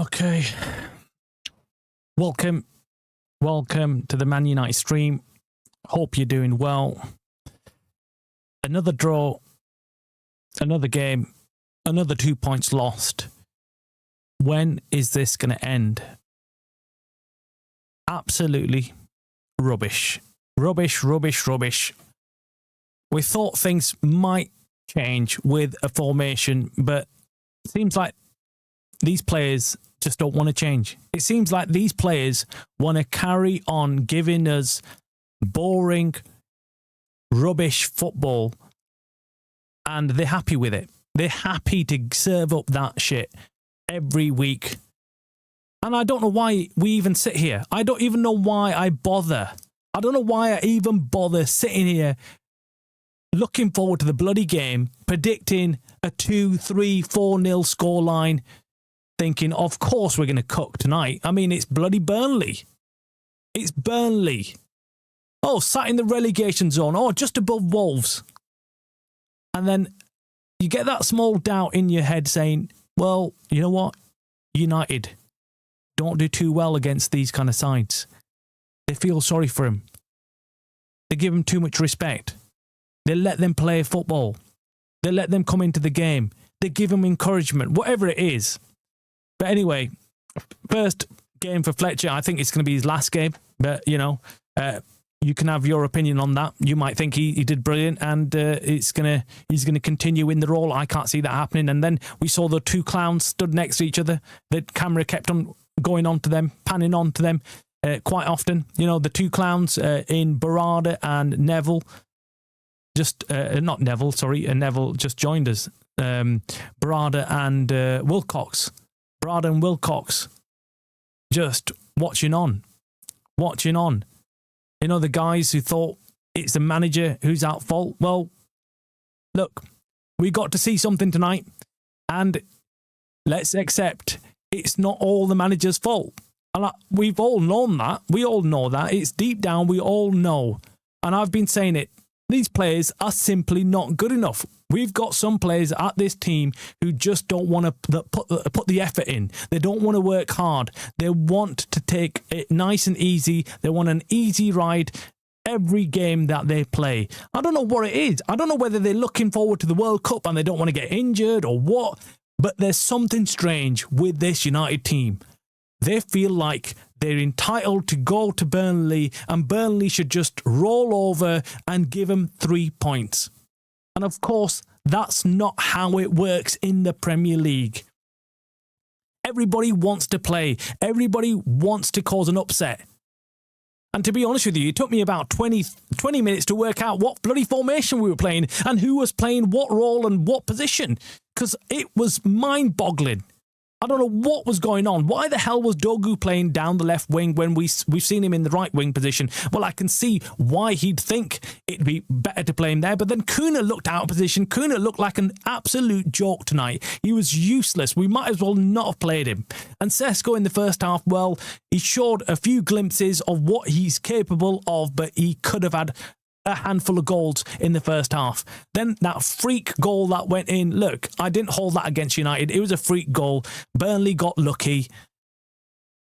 Okay. Welcome to the Man United stream. Hope you're doing well. Another draw, another game, another 2 points lost. When is this going to end? Absolutely rubbish. Rubbish. We thought things might change with a formation, but it seems like these players just don't want to change. It seems like these players want to carry on giving us boring, rubbish football, and they're happy with it. They're happy to serve up that shit every week. And I don't know why we even sit here. I don't even know why I bother. I don't know why I even bother sitting here looking forward to the bloody game, predicting a 2-3, 4-0 scoreline, thinking, of course we're going to cook tonight. I mean, it's bloody Burnley. It's Burnley. Oh, sat in the relegation zone. Oh, just above Wolves. And then you get that small doubt in your head saying, well, you know what? United don't do too well against these kind of sides. They feel sorry for him. They give him too much respect. They let them play football. They let them come into the game. They give them encouragement, whatever it is. But anyway, first game for Fletcher. I think it's going to be his last game. But, you know, you can have your opinion on that. You might think he did brilliant and he's going to continue in the role. I can't see that happening. And then we saw the two clowns stood next to each other. The camera kept on going on to them, panning on to them quite often. You know, the two clowns in Barada and Neville. Not Neville, sorry. Neville just joined us. Barada and Wilcox. Barada and Wilcox just watching on. You know, the guys who thought it's the manager who's at fault. Well, look, we got to see something tonight, and let's accept it's not all the manager's fault. And we've all known that. We all know that. It's deep down, we all know. And I've been saying it. These players are simply not good enough. We've got some players at this team who just don't want to put the effort in. They don't want to work hard. They want to take it nice and easy. They want an easy ride every game that they play. I don't know what it is. I don't know whether they're looking forward to the World Cup and they don't want to get injured or what, but there's something strange with this United team. They feel like they're entitled to go to Burnley and Burnley should just roll over and give them 3 points. And of course, that's not how it works in the Premier League. Everybody wants to play. Everybody wants to cause an upset. And to be honest with you, it took me about 20 minutes to work out what bloody formation we were playing and who was playing what role and what position. Because it was mind-boggling. I don't know what was going on. Why the hell was Dogu playing down the left wing when we've seen him in the right wing position? Well, I can see why he'd think it'd be better to play him there. But then Kuna looked out of position. Kuna looked like an absolute joke tonight. He was useless. We might as well not have played him. And Sesko in the first half, well, he showed a few glimpses of what he's capable of, but he could have had a handful of goals in the first half. Then that freak goal that went in, look, I didn't hold that against United. It was a freak goal. Burnley got lucky.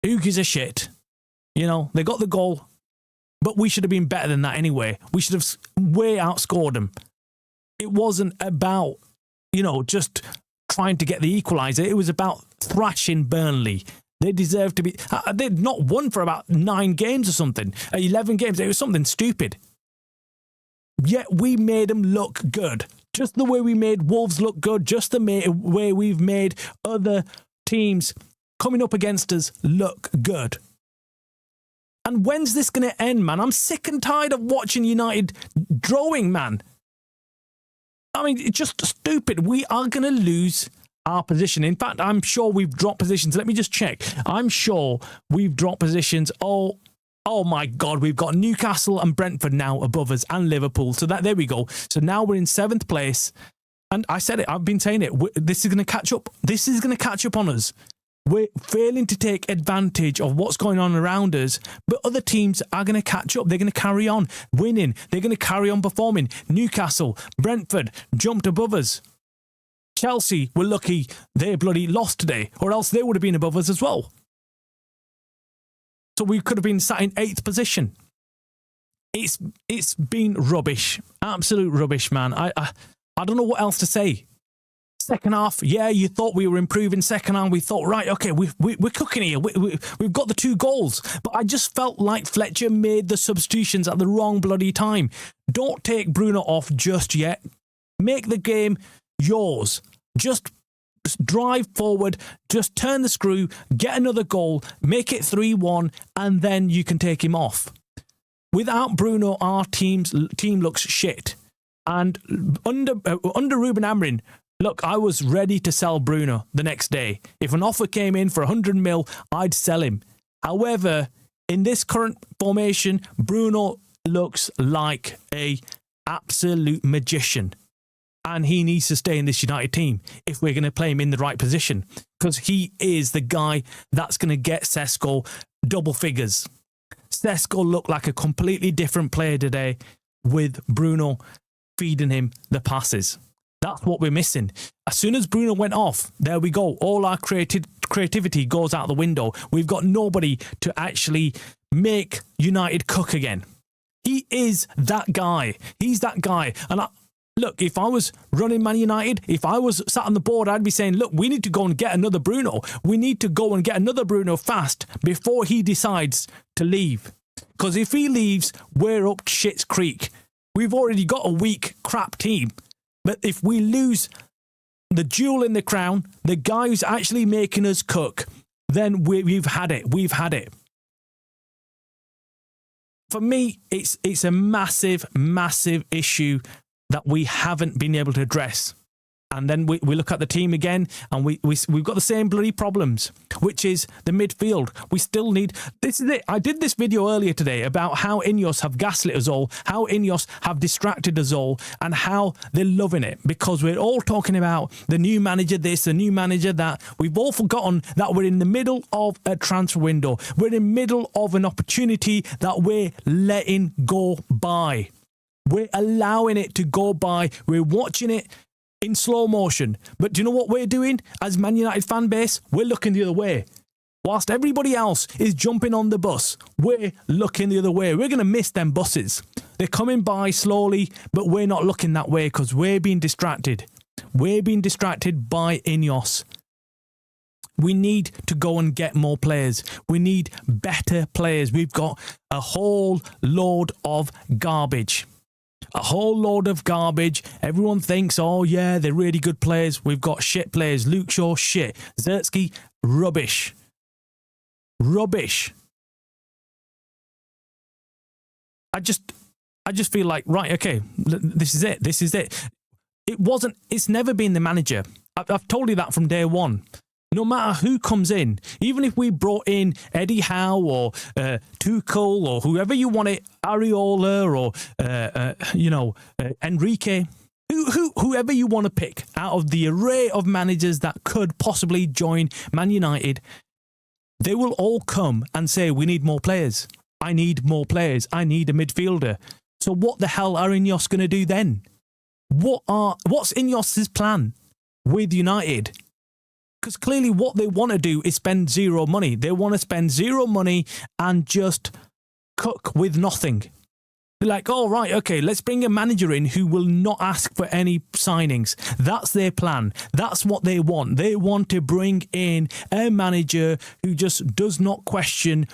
Who gives a shit? You know, they got the goal, but we should have been better than that anyway. We should have way outscored them. It wasn't about, you know, just trying to get the equaliser. It was about thrashing Burnley. They deserved to be... They'd not won for about 9 games or something. 11 games. It was something stupid. Yet we made them look good. Just the way we made Wolves look good, just the way we've made other teams coming up against us look good. And when's this going to end, man? I'm sick and tired of watching United drawing, man. I mean, it's just stupid. We are going to lose our position. In fact, I'm sure we've dropped positions. Let me just check. I'm sure we've dropped positions. Oh my God, we've got Newcastle and Brentford now above us and Liverpool. So there we go. So now we're in 7th place. And I said it, I've been saying it. This is going to catch up. This is going to catch up on us. We're failing to take advantage of what's going on around us, but other teams are going to catch up. They're going to carry on winning. They're going to carry on performing. Newcastle, Brentford jumped above us. Chelsea were lucky they bloody lost today, or else they would have been above us as well. So we could have been sat in 8th position. It's been rubbish, absolute rubbish, man. I don't know what else to say. Second half, yeah, you thought we were improving. Second half, we thought, right, okay, we're cooking here. We've got the 2 goals. But I just felt like Fletcher made the substitutions at the wrong bloody time. Don't take Bruno off just yet. Make the game yours. Just drive forward, just turn the screw, get another goal, make it 3-1, and then you can take him off. Without Bruno, our team looks shit. And under Ruben Amorim, look, I was ready to sell Bruno the next day. If an offer came in for 100 mil, I'd sell him. However, in this current formation, Bruno looks like a absolute magician. And he needs to stay in this United team if we're going to play him in the right position. Because he is the guy that's going to get Sesko double figures. Sesko looked like a completely different player today with Bruno feeding him the passes. That's what we're missing. As soon as Bruno went off, there we go. All our creativity goes out the window. We've got nobody to actually make United cook again. He is that guy. He's that guy. And look, if I was running Man United, if I was sat on the board, I'd be saying, look, we need to go and get another Bruno. We need to go and get another Bruno fast before he decides to leave. Because if he leaves, we're up shit's creek. We've already got a weak, crap team. But if we lose the jewel in the crown, the guy who's actually making us cook, then we've had it. We've had it. For me, it's a massive, massive issue that we haven't been able to address. And then we look at the team again, and we've got the same bloody problems, which is the midfield. We still need... This is it. I did this video earlier today about how Ineos have gaslit us all, how Ineos have distracted us all, and how they're loving it, because we're all talking about the new manager this, the new manager that. We've all forgotten that we're in the middle of a transfer window. We're in the middle of an opportunity that we're letting go by. We're allowing it to go by. We're watching it in slow motion. But do you know what we're doing as Man United fan base? We're looking the other way. Whilst everybody else is jumping on the bus, we're looking the other way. We're going to miss them buses. They're coming by slowly, but we're not looking that way because we're being distracted. We're being distracted by Ineos. We need to go and get more players. We need better players. We've got a whole load of garbage. A whole load of garbage. Everyone thinks, oh yeah, they're really good players. We've got shit players. Luke Shaw, shit. Zertsky, rubbish. Rubbish. I just feel like, right, okay, this is it. This is it. It's never been the manager. I've told you that from day one. No matter who comes in, even if we brought in Eddie Howe or Tuchel or whoever you want it, Areola or Enrique, whoever you want to pick out of the array of managers that could possibly join Man United, they will all come and say, we need more players. I need more players. I need a midfielder. So what the hell are Ineos going to do then? What's Ineos' plan with United? Because clearly what they want to do is spend zero money. They want to spend zero money and just cook with nothing. They're like, oh, right, okay, let's bring a manager in who will not ask for any signings. That's their plan. That's what they want. They want to bring in a manager who just does not question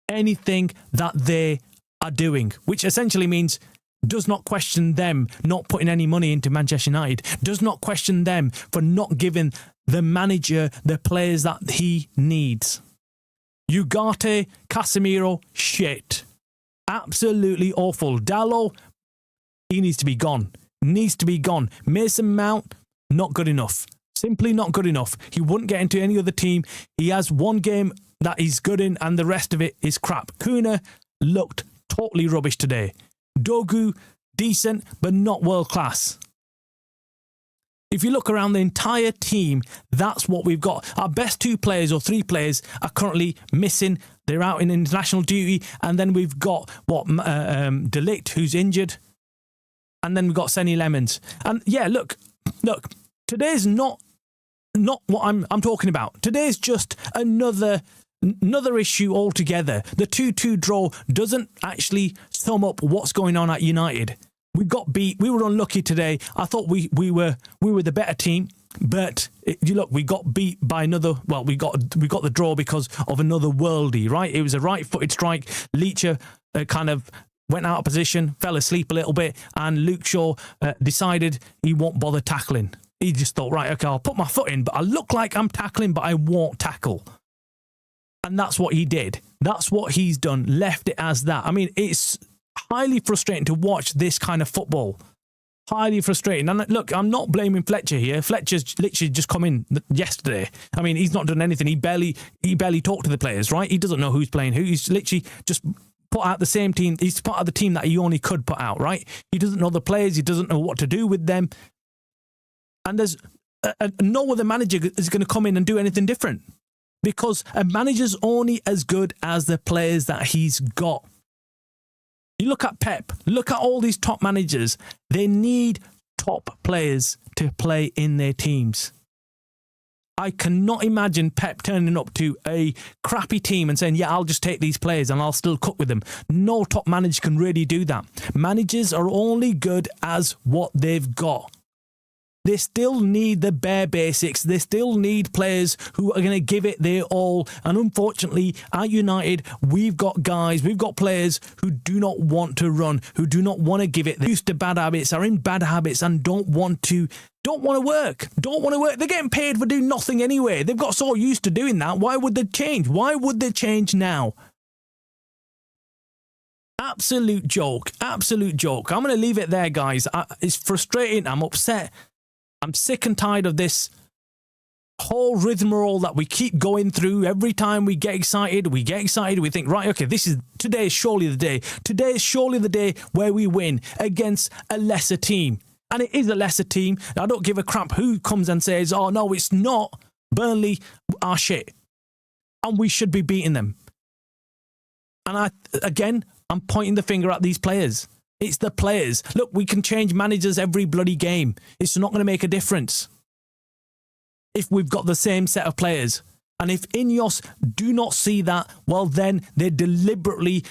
anything that they are doing, which essentially means does not question them not putting any money into Manchester United, does not question them for not giving the manager the players that he needs. Ugarte, Casemiro, shit. Absolutely awful. Dalot, he needs to be gone. Needs to be gone. Mason Mount, not good enough. Simply not good enough. He wouldn't get into any other team. He has one game that he's good in and the rest of it is crap. Kuna looked totally rubbish today. Dogu, decent, but not world class. If you look around the entire team, that's what we've got. Our best 2 players or 3 players are currently missing. They're out in international duty. And then we've got, De Ligt, who's injured. And then we've got Senny Lemons. And yeah, look, Today's not what I'm talking about. Today's just another issue altogether. The 2-2 draw doesn't actually sum up what's going on at United. We got beat. We were unlucky today. I thought we were the better team, but we got beat by another. Well, we got the draw because of another worldie, right? It was a right-footed strike. Leacher kind of went out of position, fell asleep a little bit, and Luke Shaw decided he won't bother tackling. He just thought, right, okay, I'll put my foot in, but I look like I'm tackling, but I won't tackle. And that's what he did. That's what he's done. Left it as that. I mean, it's highly frustrating to watch this kind of football. Highly frustrating. And look, I'm not blaming Fletcher here. Fletcher's literally just come in yesterday. I mean, he's not done anything. He barely talked to the players, right? He doesn't know who's playing who. He's literally just put out the same team. He's part of the team that he only could put out, right? He doesn't know the players. He doesn't know what to do with them. And there's no other manager is going to come in and do anything different, because a manager's only as good as the players that he's got. You look at Pep, look at all these top managers. They need top players to play in their teams. I cannot imagine Pep turning up to a crappy team and saying, yeah, I'll just take these players and I'll still cook with them. No top manager can really do that. Managers are only good as what they've got. They still need the bare basics. They still need players who are going to give it their all. And unfortunately, at United, we've got players who do not want to run, who do not want to give it. They're used to bad habits, are in bad habits, and don't want to work. They're getting paid for doing nothing anyway. They've got so used to doing that. Why would they change? Why would they change now? Absolute joke. I'm going to leave it there, guys. It's frustrating. I'm upset. I'm sick and tired of this whole rigmarole that we keep going through. Every time we get excited, we think, right, okay, today is surely the day. Today is surely the day where we win against a lesser team. And it is a lesser team. I don't give a crap who comes and says, oh, no, it's not. Burnley are shit. And we should be beating them. And I'm pointing the finger at these players. It's the players. Look, we can change managers every bloody game. It's not going to make a difference if we've got the same set of players. And if Ineos do not see that, well, then they're deliberately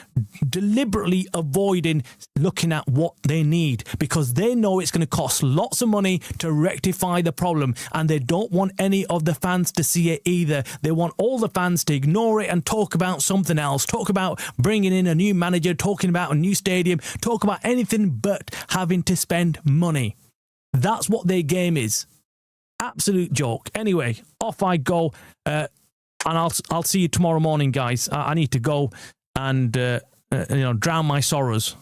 avoiding looking at what they need, because they know it's going to cost lots of money to rectify the problem, and they don't want any of the fans to see it either. They want all the fans to ignore it and talk about something else, talk about bringing in a new manager, talking about a new stadium, talk about anything but having to spend money. That's what their game is. Absolute joke. Anyway, off I go. And I'll see you tomorrow morning, guys. I need to go and drown my sorrows.